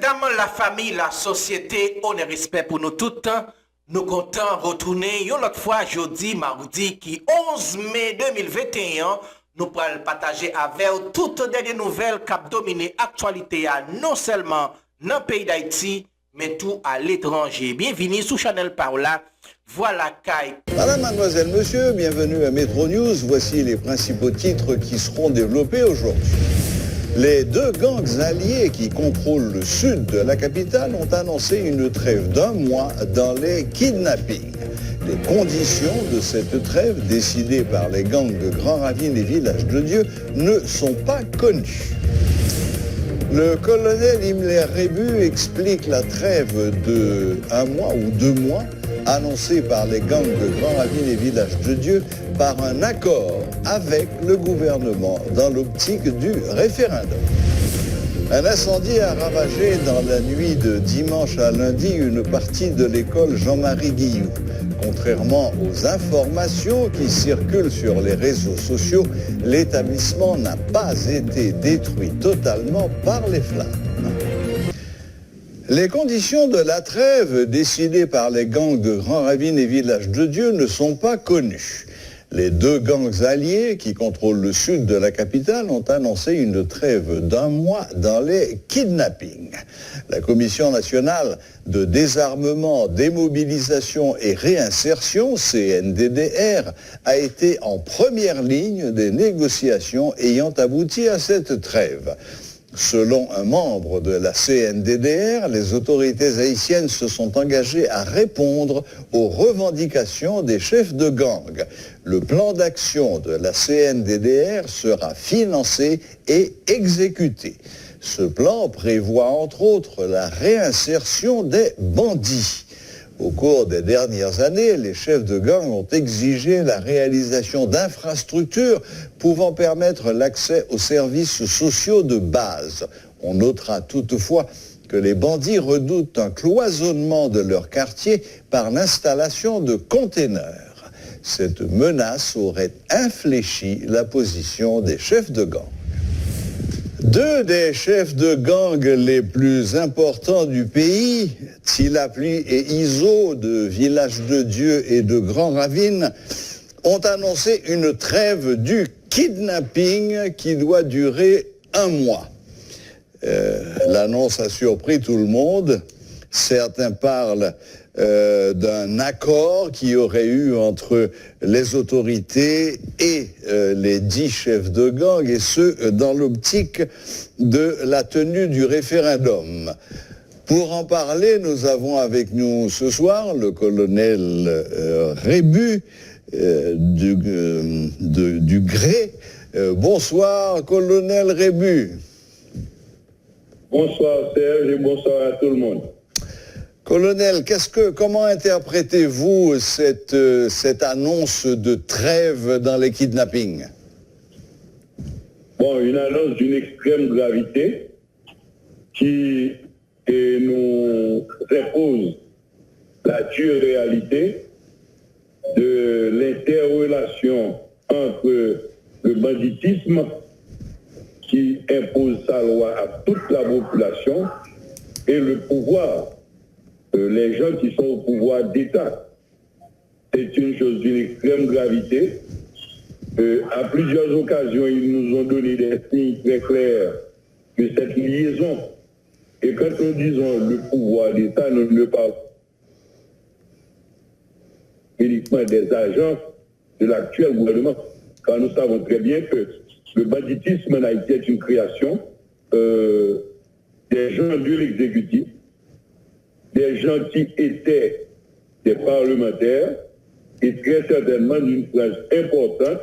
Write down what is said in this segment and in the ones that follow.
mesdames, la famille, la société, on est respect pour nous toutes. Nous comptons retourner une autre fois jeudi, mardi, qui 11 mai 2021. Nous pourrons partager avec vous toutes les nouvelles qui ont dominé l'actualité, non seulement dans le pays d'Haïti, mais tout à l'étranger. Bienvenue sur Chanel Paola. Voilà Kai. Madame, mademoiselle, monsieur, bienvenue à Metro News. Voici les principaux titres qui seront développés aujourd'hui. Les deux gangs alliés qui contrôlent le sud de la capitale ont annoncé une trêve d'1 mois dans les kidnappings. Les conditions de cette trêve, décidées par les gangs de Grand Ravine et Village de Dieu, ne sont pas connues. Le colonel Himmler Rébu explique la trêve de 1 mois ou 2 mois annoncée par les gangs de Grand Ravine et Village de Dieu par un accord avec le gouvernement dans l'optique du référendum. Un incendie a ravagé dans la nuit de dimanche à lundi une partie de l'école Jean-Marie Guillou. Contrairement aux informations qui circulent sur les réseaux sociaux, l'établissement n'a pas été détruit totalement par les flammes. Les conditions de la trêve décidées par les gangs de Grand Ravine et Village de Dieu ne sont pas connues. Les deux gangs alliés qui contrôlent le sud de la capitale ont annoncé une trêve d'1 mois dans les kidnappings. La Commission nationale de désarmement, démobilisation et réinsertion, CNDDR, a été en première ligne des négociations ayant abouti à cette trêve. Selon un membre de la CNDDR, les autorités haïtiennes se sont engagées à répondre aux revendications des chefs de gang. Le plan d'action de la CNDDR sera financé et exécuté. Ce plan prévoit entre autres la réinsertion des bandits. Au cours des dernières années, les chefs de gang ont exigé la réalisation d'infrastructures pouvant permettre l'accès aux services sociaux de base. On notera toutefois que les bandits redoutent un cloisonnement de leur quartier par l'installation de containers. Cette menace aurait infléchi la position des chefs de gang. Deux des chefs de gang les plus importants du pays, Tilapli et Iso de Village de Dieu et de Grand Ravine, ont annoncé une trêve du kidnapping qui doit durer 1 mois. L'annonce a surpris tout le monde. Certains parlent d'un accord qui aurait eu entre les autorités et les 10 chefs de gang, et ce, dans l'optique de la tenue du référendum. Pour en parler, nous avons avec nous ce soir le colonel Rébu du Gré. Bonsoir, colonel Rébu. Bonsoir Serge et bonsoir à tout le monde. Colonel, comment interprétez-vous cette annonce de trêve dans les kidnappings? Bon, une annonce d'une extrême gravité qui nous impose la dure réalité de l'interrelation entre le banditisme qui impose sa loi à toute la population et le pouvoir. Les gens qui sont au pouvoir d'État. C'est une chose d'une extrême gravité. À plusieurs occasions, ils nous ont donné des signes très clairs que cette liaison, et quand nous disons le pouvoir d'État, nous ne parlons pas uniquement des agents de l'actuel gouvernement, car nous savons très bien que le banditisme en Haïti est une création des gens de l'exécutif, des gens qui étaient des parlementaires et très certainement d'une frange importante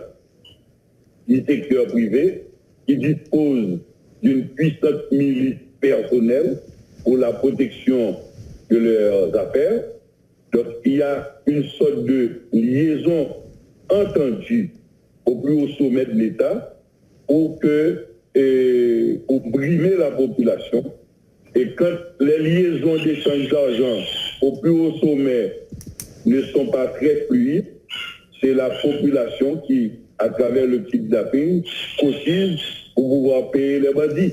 du secteur privé qui dispose d'une puissante milice personnelle pour la protection de leurs affaires. Donc il y a une sorte de liaison entendue au plus haut sommet de l'État pour brimer la population. Et quand les liaisons d'échange d'argent au plus haut sommet ne sont pas très fluides, c'est la population qui, à travers le kidnapping, cotise pour pouvoir payer les bandits.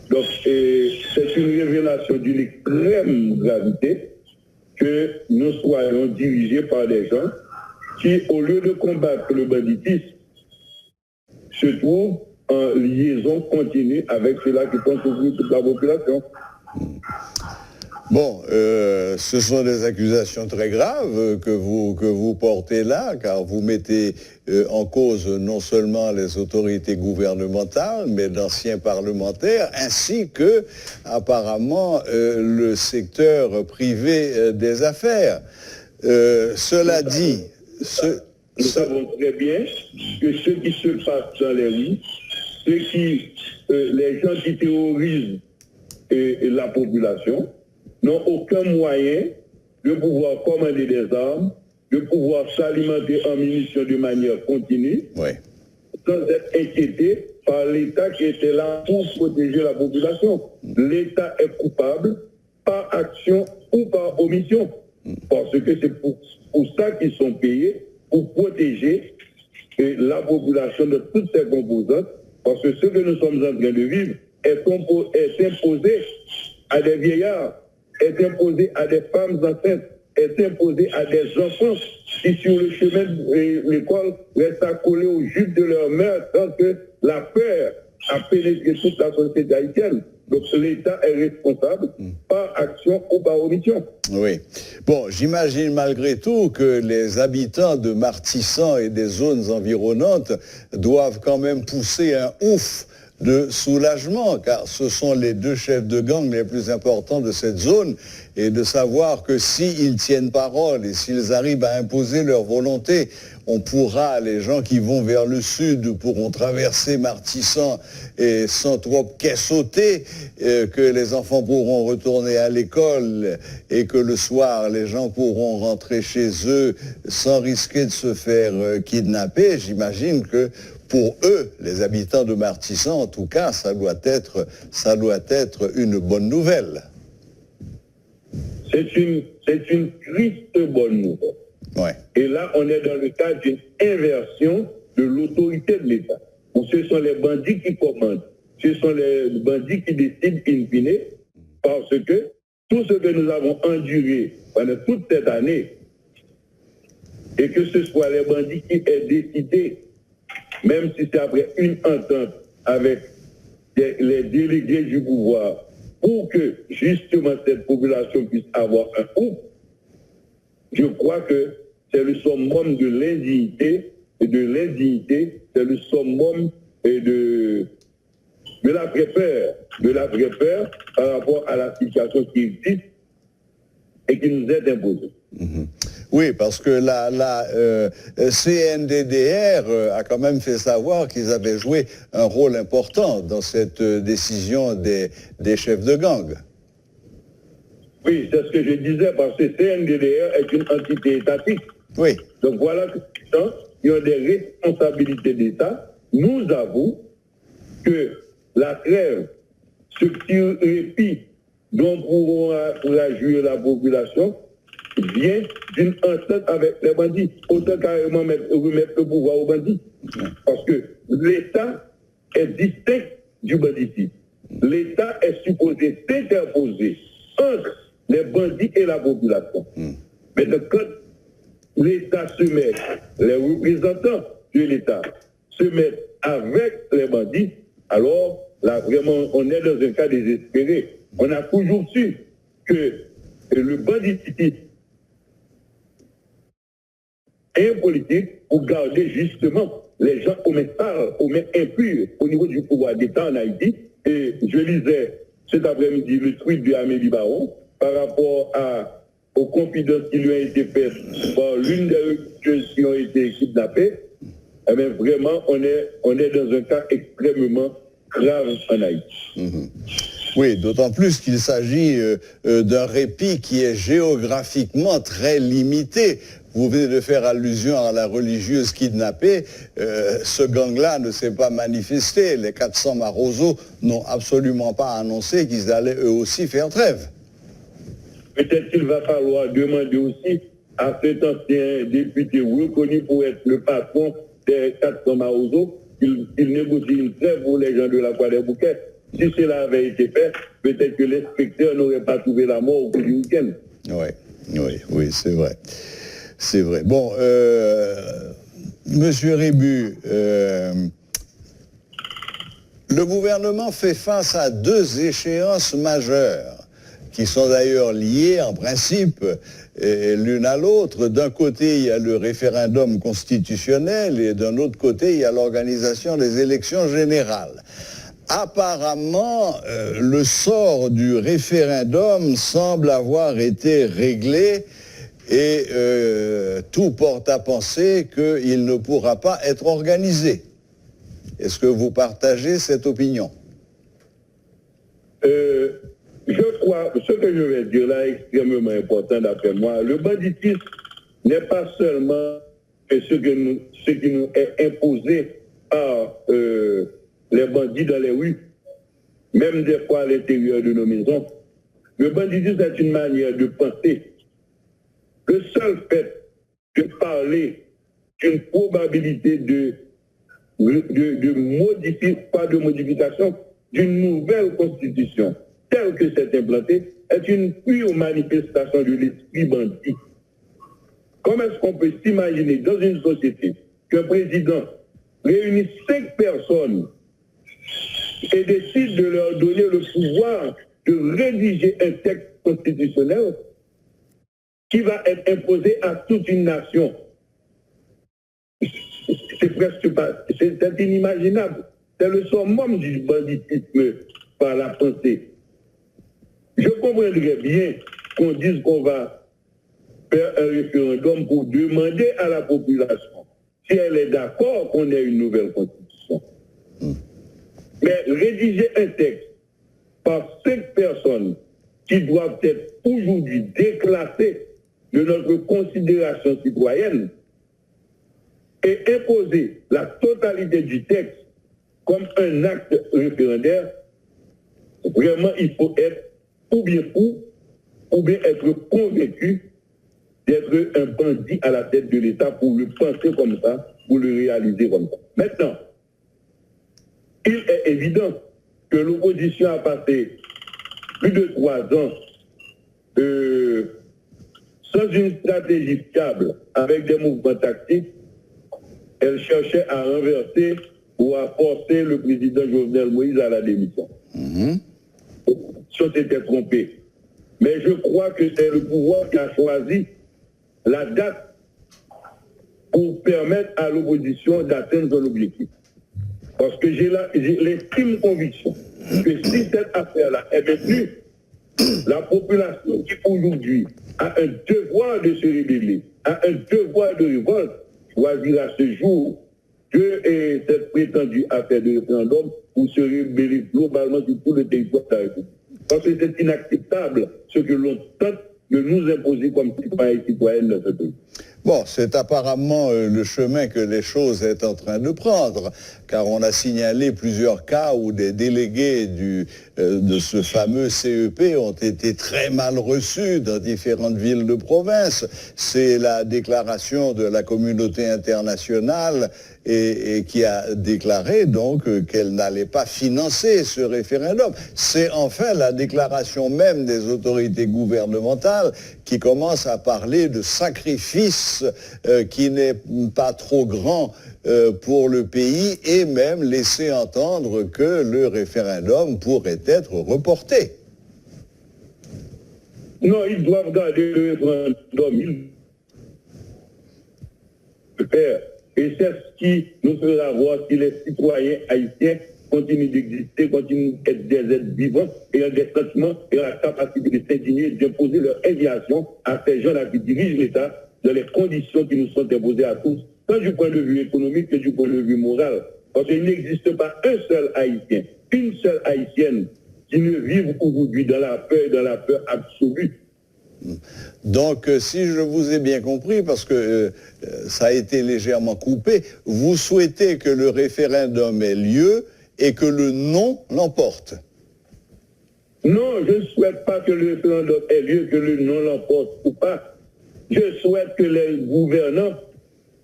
Donc, c'est une révélation d'une extrême gravité que nous soyons dirigés par des gens qui, au lieu de combattre le banditisme, se trouvent en liaison continue avec ceux-là qui font souffrir toute la population. Bon, ce sont des accusations très graves que vous portez là, car vous mettez en cause non seulement les autorités gouvernementales, mais d'anciens parlementaires, ainsi que, apparemment, le secteur privé des affaires. Cela dit... Nous savons très bien que ce qui se passe dans les rues, les gens qui terrorisent la population, n'ont aucun moyen de pouvoir commander des armes, de pouvoir s'alimenter en munitions de manière continue, sans être inquiétés par l'État qui était là pour protéger la population. L'État est coupable par action ou par omission, parce que c'est pour ça qu'ils sont payés, pour protéger la population de toutes ses composantes, parce que ce que nous sommes en train de vivre est imposé à des vieillards, est imposé à des femmes enceintes, est imposé à des enfants qui, sur le chemin de l'école, restent accolés aux jupes de leur mère, tant que la peur a pénétré toute la société haïtienne. Donc l'État est responsable par action ou par omission. Oui. Bon, j'imagine malgré tout que les habitants de Martissan et des zones environnantes doivent quand même pousser un ouf de soulagement, car ce sont les deux chefs de gang les plus importants de cette zone, et de savoir que s'ils tiennent parole et s'ils arrivent à imposer leur volonté, on pourra, les gens qui vont vers le sud pourront traverser Martissan et sans trop caissoter, que les enfants pourront retourner à l'école et que le soir, les gens pourront rentrer chez eux sans risquer de se faire kidnapper. J'imagine que pour eux, les habitants de Martissan, en tout cas, ça doit être une bonne nouvelle. C'est une triste bonne nouvelle. Ouais. Et là, on est dans le cadre d'une inversion de l'autorité de l'État. Où ce sont les bandits qui commandent. Ce sont les bandits qui décident in fine, parce que tout ce que nous avons enduré pendant toute cette année, et que ce soit les bandits qui aient décidé, même si c'est après une entente avec les délégués du pouvoir, pour que justement cette population puisse avoir un coup, je crois que c'est le summum de l'indignité, c'est le summum de la vraie peur par rapport à la situation qui existe et qui nous est imposée. Oui, parce que la CNDDR a quand même fait savoir qu'ils avaient joué un rôle important dans cette décision des chefs de gang. Oui, c'est ce que je disais, parce que CNDDR est une entité étatique. Oui. Donc voilà que les gens qui ont des responsabilités d'État nous avouent que la trêve, ce petit répit dont pourra jouir la population, vient d'une entente avec les bandits. Autant carrément remettre le pouvoir aux bandits. Parce que l'État est distinct du banditisme. L'État est supposé s'interposer entre les bandits et la population. Mais quand l'État se met, les représentants de l'État se mettent avec les bandits, alors là vraiment on est dans un cas désespéré. On a toujours su que le banditisme est un politique pour garder justement les gens aux mains sales, aux mains impures au niveau du pouvoir d'État en Haïti. Et je lisais cet après-midi le tweet de Amélie Baron par rapport aux confidences qui lui ont été faites par l'une des recruteuses qui ont été kidnappées. Eh bien, vraiment, on est dans un cas extrêmement grave en Haïti. Oui, d'autant plus qu'il s'agit d'un répit qui est géographiquement très limité. Vous venez de faire allusion à la religieuse kidnappée. Ce gang-là ne s'est pas manifesté. Les 400 Maroso n'ont absolument pas annoncé qu'ils allaient eux aussi faire trêve. Peut-être qu'il va falloir demander aussi à cet ancien député reconnu pour être le patron des 400 Maroso qu'il négocie une trêve pour les gens de la Croix des Bouquets. Si cela avait été fait, peut-être que l'inspecteur n'aurait pas trouvé la mort au cours du week-end. Oui, c'est vrai. C'est vrai. Bon, Monsieur Rébu, le gouvernement fait face à deux échéances majeures, qui sont d'ailleurs liées en principe l'une à l'autre. D'un côté, il y a le référendum constitutionnel et d'un autre côté, il y a l'organisation des élections générales. Apparemment, le sort du référendum semble avoir été réglé et tout porte à penser qu'il ne pourra pas être organisé. Est-ce que vous partagez cette opinion? Je crois, ce que je vais dire là est extrêmement important d'après moi. Le banditisme n'est pas seulement ce qui nous est imposé par les bandits dans les rues, même des fois à l'intérieur de nos maisons. Le banditisme est une manière de penser. Le seul fait de parler d'une probabilité de modification d'une nouvelle constitution telle que c'est implantée est une pure manifestation de l'esprit bandit. Comment est-ce qu'on peut s'imaginer dans une société qu'un président réunit 5 personnes et décide de leur donner le pouvoir de rédiger un texte constitutionnel qui va être imposé à toute une nation? C'est presque pas, c'est inimaginable. C'est le summum du banditisme par la pensée. Je comprendrais bien qu'on dise qu'on va faire un référendum pour demander à la population si elle est d'accord qu'on ait une nouvelle constitution. Mais rédiger un texte par 5 personnes qui doivent être aujourd'hui déclassées de notre considération citoyenne et imposer la totalité du texte comme un acte référendaire, vraiment il faut être ou bien fou, ou bien être convaincu d'être un bandit à la tête de l'État pour le penser comme ça, pour le réaliser comme ça. Maintenant, il est évident que l'opposition a passé plus de 3 ans sans une stratégie fiable, avec des mouvements tactiques. Elle cherchait à renverser ou à forcer le président Jovenel Moïse à la démission. L'opposition s'était trompée. Mais je crois que c'est le pouvoir qui a choisi la date pour permettre à l'opposition d'atteindre son objectif. Parce que j'ai l'intime conviction que si cette affaire-là est maintenue, la population qui aujourd'hui a un devoir de se rébeller, a un devoir de révolte, choisira ce jour que cette prétendue affaire de référendum pour se rébeller globalement sur tout le territoire de la République. Parce que c'est inacceptable ce que l'on tente de nous imposer comme citoyens et citoyennes dans ce pays. Bon, c'est apparemment le chemin que les choses sont en train de prendre, car on a signalé plusieurs cas où des délégués de ce fameux CEP ont été très mal reçus dans différentes villes de province. C'est la déclaration de la communauté internationale et qui a déclaré donc qu'elle n'allait pas financer ce référendum. C'est enfin la déclaration même des autorités gouvernementales qui commence à parler de sacrifice qui n'est pas trop grand pour le pays et même laisser entendre que le référendum pourrait être reporté. Non, ils doivent garder le référendum. Et c'est ce qui nous fera voir si les citoyens haïtiens continuent d'exister, continuent d'être des êtres vivants et ont des sentiments et ont la capacité de s'indigner, d'imposer leur aviation à ces gens-là qui dirigent l'État dans les conditions qui nous sont imposées à tous, tant du point de vue économique que du point de vue moral. Parce qu'il n'existe pas un seul Haïtien, une seule Haïtienne qui ne vive aujourd'hui dans la peur absolue. Donc, si je vous ai bien compris, parce que ça a été légèrement coupé, vous souhaitez que le référendum ait lieu et que le non l'emporte? Non, je ne souhaite pas que le référendum ait lieu, que le non l'emporte ou pas. Je souhaite que les gouvernants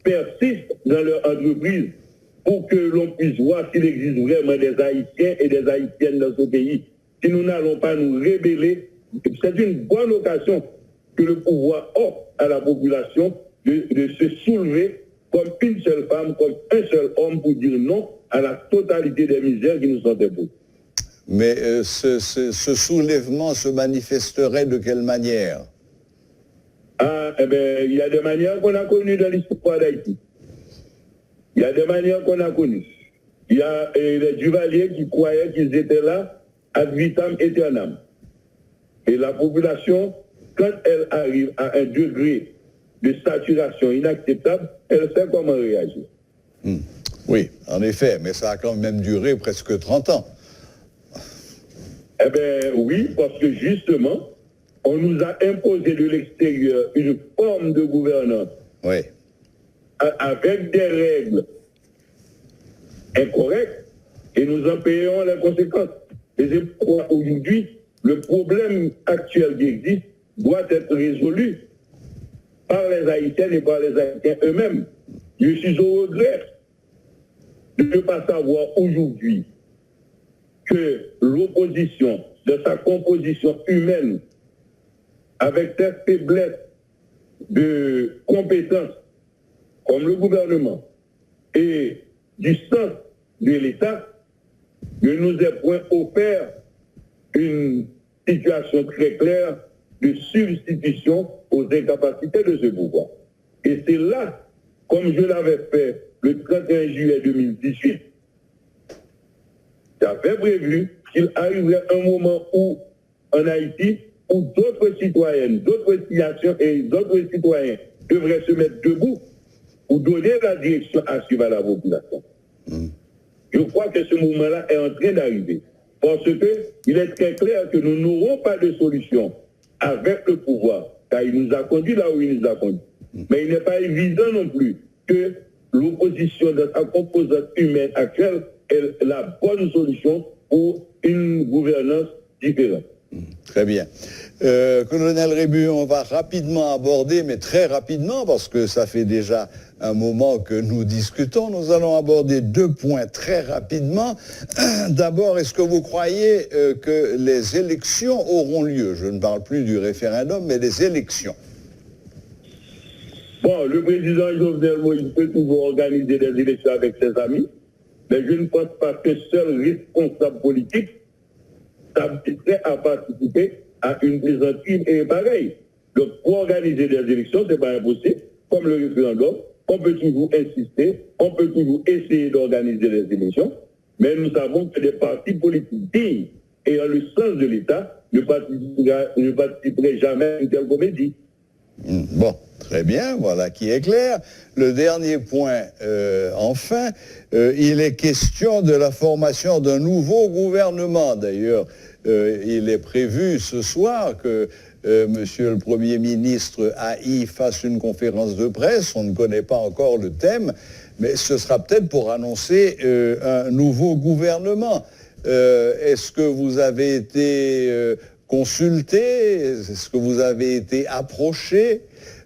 persistent dans leur entreprise pour que l'on puisse voir s'il existe vraiment des Haïtiens et des Haïtiennes dans ce pays. Si nous n'allons pas nous rébeller, c'est une bonne occasion que le pouvoir offre à la population de se soulever comme une seule femme, comme un seul homme pour dire non à la totalité des misères qui nous sont imposées. Mais ce soulèvement se manifesterait de quelle manière? Il y a des manières qu'on a connues dans l'histoire d'Haïti. Il y a des manières qu'on a connues. Il y a les Duvaliers qui croyaient qu'ils étaient là ad vitam aeternam. Et la population, quand elle arrive à un degré de saturation inacceptable, elle sait comment réagir. Oui, en effet, mais ça a quand même duré presque 30 ans. Oui, parce que justement, on nous a imposé de l'extérieur une forme de gouvernance avec des règles incorrectes et nous en payons les conséquences. Et c'est pourquoi aujourd'hui, le problème actuel qui existe doit être résolu par les Haïtiennes et par les Haïtiens eux-mêmes. Je suis au regret de ne pas savoir aujourd'hui que l'opposition, de sa composition humaine, avec cette faiblesse de compétences comme le gouvernement et du sens de l'État, ne nous ait point offert une situation très claire de substitution aux incapacités de ce pouvoir. Et c'est là, comme je l'avais fait le 31 juillet 2018, j'avais prévu qu'il arriverait un moment où, en Haïti, où d'autres citoyennes, d'autres situations et d'autres citoyens devraient se mettre debout pour donner la direction à suivre à la population. Je crois que ce moment-là est en train d'arriver. Parce qu'il est très clair que nous n'aurons pas de solution avec le pouvoir, car il nous a conduits là où il nous a conduits. Mais il n'est pas évident non plus que l'opposition dans sa composante humaine actuelle est la bonne solution pour une gouvernance différente. Très bien. Colonel Rébu, on va rapidement aborder, mais très rapidement, parce que ça fait déjà un moment que nous discutons, nous allons aborder 2 points très rapidement. D'abord, est-ce que vous croyez que les élections auront lieu? Je ne parle plus du référendum, mais des élections. Bon, le président Jovenel Moïse peut toujours organiser des élections avec ses amis, mais je ne pense pas que seul responsable politique s'appliquerait à participer à une plaisanterie et pareil. Donc, pour organiser des élections, ce n'est pas impossible. Comme le référendum, on peut toujours insister, on peut toujours essayer d'organiser les élections, mais nous savons que des partis politiques dignes et en le sens de l'État ne participeraient jamais à une telle comédie. Bon, très bien, voilà qui est clair. Le dernier point, enfin, il est question de la formation d'un nouveau gouvernement. D'ailleurs, il est prévu ce soir que Monsieur le Premier ministre Haï fasse une conférence de presse. On ne connaît pas encore le thème, mais ce sera peut-être pour annoncer un nouveau gouvernement. Est-ce que vous avez été consulté? Est-ce que vous avez été approché?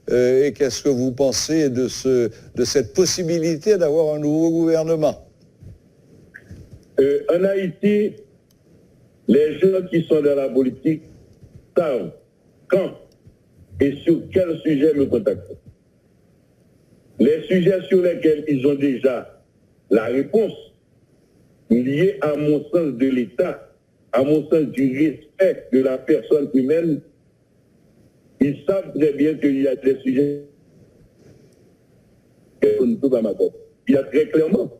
Et qu'est-ce que vous pensez de cette possibilité d'avoir un nouveau gouvernement? En Haïti, les gens qui sont dans la politique savent quand et sur quel sujet me contacter. Les sujets sur lesquels ils ont déjà la réponse, liés à mon sens de l'État, à mon sens du respect de la personne humaine, ils savent très bien qu'il y a des sujets qu'on ne peut pas m'accorder. Il y a très clairement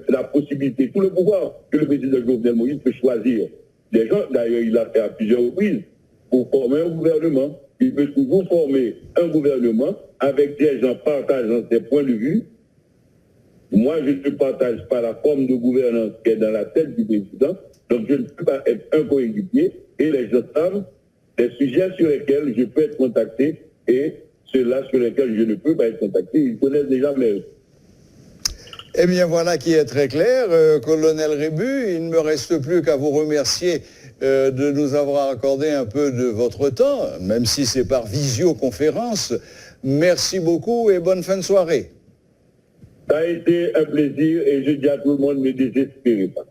la possibilité, tout le pouvoir que le président Jovenel Moïse peut choisir. Des gens, d'ailleurs, il l'a fait à plusieurs reprises, pour former un gouvernement. Il peut toujours former un gouvernement avec des gens partageant ses points de vue. Moi, je ne partage pas la forme de gouvernance qui est dans la tête du président, donc je ne peux pas être un coéquipier, et les gens savent des sujets sur lesquels je peux être contacté et ceux-là sur lesquels je ne peux pas être contacté. Ils connaissent déjà mes... Eh bien, voilà qui est très clair. Colonel Rébu, il ne me reste plus qu'à vous remercier de nous avoir accordé un peu de votre temps, même si c'est par visioconférence. Merci beaucoup et bonne fin de soirée. Ça a été un plaisir et je dis à tout le monde ne désespérez pas.